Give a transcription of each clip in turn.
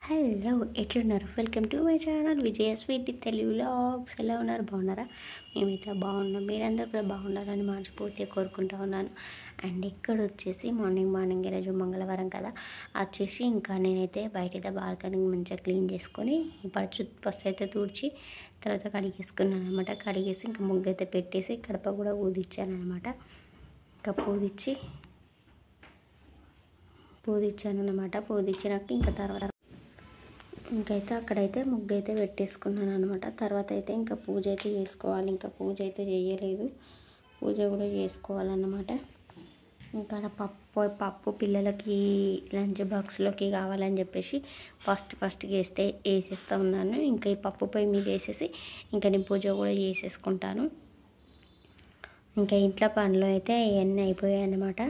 Hello ఎట్లున్నారు? Welcome to my channel Vijaya sweet Telugu vlogs. ఎలా ఉన్నారు? బాగున్నారా? మేమైతే బాగున్నాం. మీరందరూ కూడా బాగుండాలని మనస్ఫూర్తిగా కోరుకుంటూ ఉన్నాను. అండ్ ఇక్కడ వచ్చేసి మార్నింగ్ ఈరోజు మంగళవారం కదా, వచ్చేసి ఇంకా నేనైతే బయటైతే బాల్కనీ మంచిగా క్లీన్ చేసుకొని ఫస్ట్ అయితే తుడిచి తర్వాత కడిగేసుకున్నాను అనమాట. కడిగేసి ఇంకా ముగ్గు అయితే పెట్టేసి కడప కూడా ఊదిచ్చాను అనమాట. ఇంకా పూదిచ్చాను అనమాట. పూదిచ్చినాక ఇంకా తర్వాత ఇంకైతే అక్కడైతే ముగ్గు అయితే పెట్టేసుకున్నాను అనమాట. తర్వాత అయితే ఇంకా పూజ అయితే చేసుకోవాలి. ఇంకా పూజ అయితే చేయలేదు, పూజ కూడా చేసుకోవాలన్నమాట. ఇంకా పప్పు పిల్లలకి లంచ్ బాక్స్లోకి కావాలని చెప్పేసి ఫస్ట్కి వేసేస్తూ ఉన్నాను. ఇంకా ఈ పప్పు పొయ్యి మీద వేసేసి ఇంకా నేను పూజ కూడా చేసేసుకుంటాను. ఇంకా ఇంట్లో పనులు అయితే ఇవన్నీ అయిపోయాయి అన్నమాట.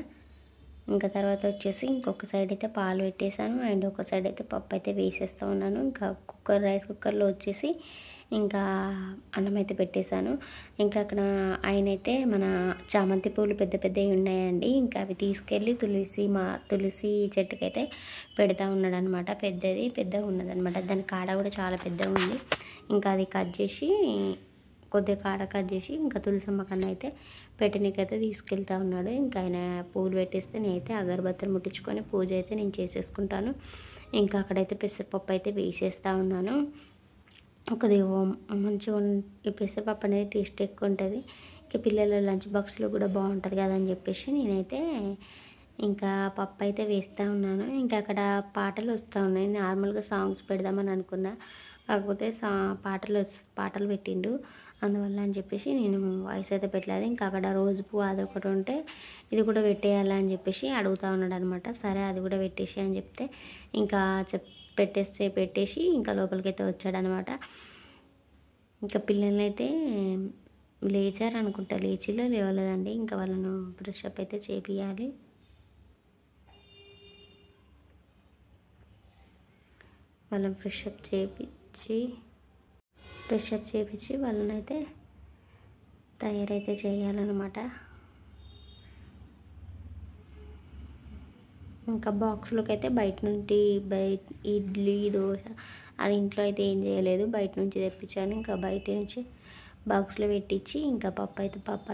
ఇంకా తర్వాత వచ్చేసి ఇంకొక సైడ్ అయితే పాలు పెట్టేశాను అండ్ ఒక సైడ్ అయితే పప్పు అయితే వేసేస్తూ ఉన్నాను. ఇంకా రైస్ కుక్కర్లో వచ్చేసి ఇంకా అన్నం అయితే పెట్టేశాను. ఇంకా అక్కడ ఆయన అయితే మన చామంతి పూలు పెద్దవి ఉన్నాయండి. ఇంకా అవి తీసుకెళ్ళి తులసి చెట్టుకైతే పెడతా ఉన్నాడు అనమాట. పెద్దగా ఉన్నదనమాట. దాని కాడ కూడా చాలా పెద్దగా ఉంది. ఇంకా అది కొద్దిగా కాడ కట్ చేసి ఇంకా తులసమ్మ కన్నా అయితే పెట్టనీకైతే తీసుకెళ్తా ఉన్నాడు. ఇంకా ఆయన పూలు పెట్టేస్తే నేనైతే అగరబత్తులు ముట్టించుకొని పూజ అయితే నేను చేసేసుకుంటాను. ఇంకా అక్కడైతే పెసరపప్పు అయితే వేసేస్తూ ఉన్నాను. కొద్దిగా మంచిగా ఈ పెసరపప్పు అనేది టేస్ట్ ఎక్కువ ఉంటుంది. ఇంకా పిల్లల లంచ్ బాక్స్లో కూడా బాగుంటుంది కదా అని చెప్పేసి నేనైతే ఇంకా పప్పు అయితే వేస్తూ ఉన్నాను. ఇంకా అక్కడ పాటలు వస్తూ ఉన్నాయి. నార్మల్గా సాంగ్స్ పెడదామని అనుకున్నా, కాకపోతే పాటలు పెట్టిండు, అందువల్ల అని చెప్పేసి నేను వాయిస్ అయితే పెట్టలేదు. ఇంకా అక్కడ రోజు పువ్వు అదొకటి ఉంటే ఇది కూడా పెట్టేయాలని చెప్పేసి అడుగుతూ ఉన్నాడు అనమాట. సరే అది కూడా పెట్టేసి అని చెప్తే ఇంకా పెట్టేసి ఇంకా లోపలికైతే వచ్చాడనమాట. ఇంకా పిల్లల్ని అయితే లేచారు అనుకుంటా, లేచిలో లేవలేదండి. ఇంకా వాళ్ళను బ్రష్ అప్ అయితే చేపియాలి. వాళ్ళని ఫ్రెష్ అప్ చేపించి వాళ్ళని అయితే తయారైతే చేయాలన్నమాట. ఇంకా బాక్స్లోకి అయితే బయట ఇడ్లీ దోశ అది ఇంట్లో అయితే ఏం చేయలేదు, బయట నుంచి తెప్పించాను. ఇంకా బయట నుంచి బాక్స్లో పెట్టించి ఇంకా పప్పు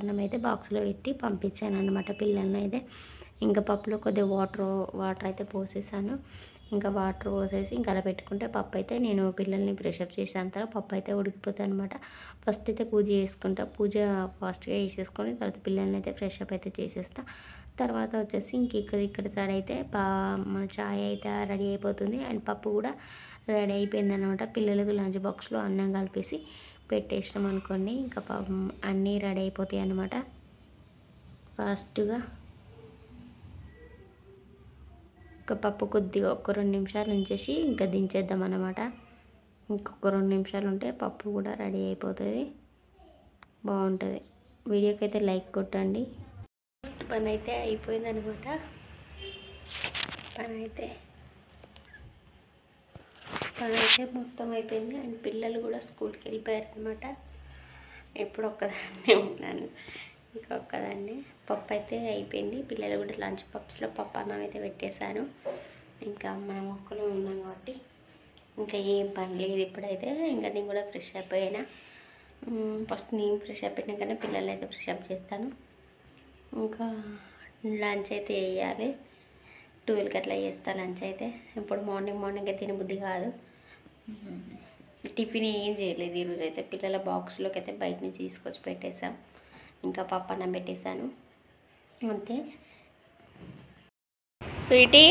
అన్నం అయితే బాక్స్లో పెట్టి పంపించాను అనమాట పిల్లల్ని అయితే. ఇంకా పప్పులో కొద్దిగా వాటర్ అయితే పోసేసాను. ఇంకా వాటర్ పోసేసి ఇంకా అలా పెట్టుకుంటే పప్పు అయితే నేను పిల్లల్ని ప్రెషప్ చేసాను. తర్వాత పప్పు అయితే ఉడికిపోతుంది అనమాట. ఫస్ట్ అయితే పూజ చేసుకుంటా. పూజ ఫాస్ట్గా చేసేసుకొని తర్వాత పిల్లల్ని అయితే ఫ్రెషప్ అయితే చేసేస్తా. తర్వాత వచ్చేసి ఇక్కడ సైడ్ అయితే మన చాయ్ అయితే రెడీ అయిపోతుంది అండ్ పప్పు కూడా రెడీ అయిపోయింది అనమాట. పిల్లలకు లంచ్ బాక్స్లో అన్నం కలిపేసి పెట్టేసినాం అనుకోండి, ఇంకా అన్నీ రెడీ అయిపోతాయి అన్నమాట ఫాస్ట్గా. ఇంకా పప్పు కొద్దిగా ఒక 2 నిమిషాలు ఉంచేసి ఇంకా దించేద్దాం అన్నమాట. ఇంకొక 2 నిమిషాలు ఉంటే పప్పు కూడా రెడీ అయిపోతుంది, బాగుంటుంది. వీడియోకి అయితే లైక్ కొట్టండి. ఫస్ట్ పని అయితే అయిపోయింది అనమాట. పని అయితే మొత్తం అయిపోయింది అండ్ పిల్లలు కూడా స్కూల్కి వెళ్ళిపోయారు అనమాట. ఎప్పుడు ఒక్కదాన్నే ఉన్నాను, ఇంకా ఒక్కదాన్ని. పప్పు అయితే అయిపోయింది. పిల్లలు కూడా లంచ్ బాక్స్లో పప్పు అన్నం అయితే పెట్టేశాను. ఇంకా మనం ఒక్కలో ఉన్నాం కాబట్టి ఇంకా ఏం పని లేదు ఇప్పుడైతే. ఇంకా నేను కూడా ఫ్రెష్ అయిపోయినా. ఫస్ట్ నేను ఫ్రెష్ అయిపోయినాకనే పిల్లలు అయితే ఫ్రెష్ అప్ చేస్తాను. ఇంకా లంచ్ అయితే వేయాలి. 12కి అట్లా చేస్తాను లంచ్ అయితే. ఇప్పుడు మార్నింగ్ తినబుద్ధి కాదు. టిఫిన్ ఏం చేయలేదు ఈరోజు అయితే. పిల్లల బాక్స్లోకి అయితే బయట నుంచి తీసుకొచ్చి పెట్టేసాం. ఇంకా పప్పు అన్నం పెట్టేశాను అంతే. స్వీటీ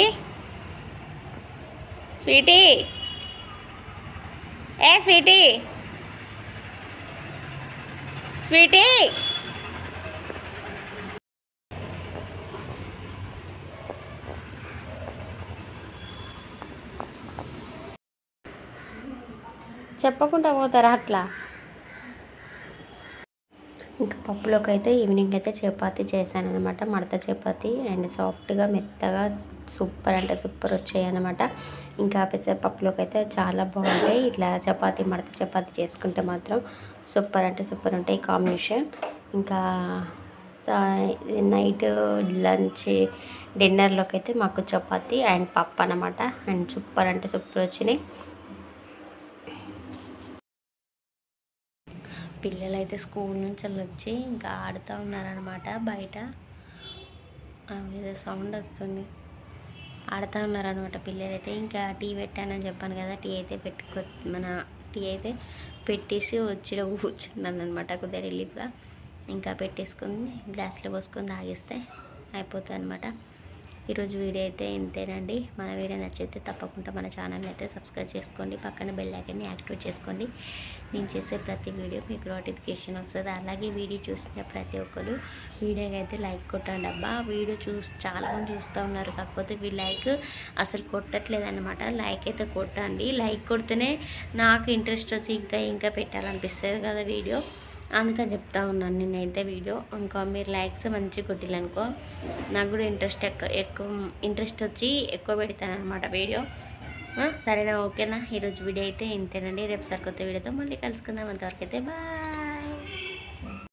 చెప్పకుండా పోతారా అట్లా? ఇంకా పప్పులోకి అయితే ఈవినింగ్ అయితే చపాతీ చేశాను అనమాట. మడత చపాతీ అండ్ సాఫ్ట్గా మెత్తగా సూపర్ అంటే సూపర్ వచ్చాయి అనమాట. ఇంకా పెసరపప్పులోకి అయితే చాలా బాగుంటాయి. ఇట్లా మడత చపాతీ చేసుకుంటే మాత్రం సూపర్ అంటే సూపర్ ఉంటాయి కాంబినేషన్. ఇంకా నైట్ లంచ్ డిన్నర్లోకి అయితే మాకు చపాతి అండ్ పప్పు అన్నమాట. అండ్ సూపర్ అంటే సూపర్ వచ్చినాయి. పిల్లలు అయితే స్కూల్ నుంచి వచ్చి ఇంకా ఆడుతూ ఉన్నారనమాట. బయట ఏదో సౌండ్ వస్తుంది, ఆడుతూ ఉన్నారనమాట పిల్లలు అయితే. ఇంకా టీ పెట్టానని చెప్పాను కదా, టీ అయితే టీ అయితే పెట్టేసి వచ్చి కూర్చున్నాను అనమాట కొద్దిగా రిలీఫ్గా. ఇంకా పెట్టేసుకుని గ్లాస్లో పోసుకొని తాగిస్తే అయిపోతుంది అనమాట. ఈరోజు వీడియో అయితే ఇంతేనండి. మన వీడియో నచ్చితే తప్పకుండా మన ఛానల్ని అయితే సబ్స్క్రైబ్ చేసుకోండి, పక్కన బెల్ ఐకాన్ని యాక్టివేట్ చేసుకోండి. నేను చేసే ప్రతి వీడియో మీకు నోటిఫికేషన్ వస్తుంది. అలాగే వీడియో చూసిన ప్రతి ఒక్కరు వీడియోకి అయితే లైక్ కొట్టండి. అబ్బా వీడియో చాలామంది చూస్తూ ఉన్నారు, కాకపోతే లైక్ అసలు కొట్టట్లేదు అనమాట. లైక్ అయితే కొట్టండి, లైక్ కొడితేనే నాకు ఇంట్రెస్ట్ వచ్చి ఇంకా పెట్టాలనిపిస్తుంది కదా వీడియో. అందుకని చెప్తా ఉన్నాను నేనైతే వీడియో. ఇంకా మీరు లైక్స్ మంచిగా కొట్టిల్లనుకో నాకు కూడా ఎక్కువ ఇంట్రెస్ట్ వచ్చి ఎక్కువ పెడతాను అనమాట వీడియో. సరేనా, ఓకేనా? ఈరోజు వీడియో అయితే ఇంతేనండి. రేపు సరికొత్త వీడియోతో మళ్ళీ కలుసుకుందాం. అంతవరకు అయితే బాయ్.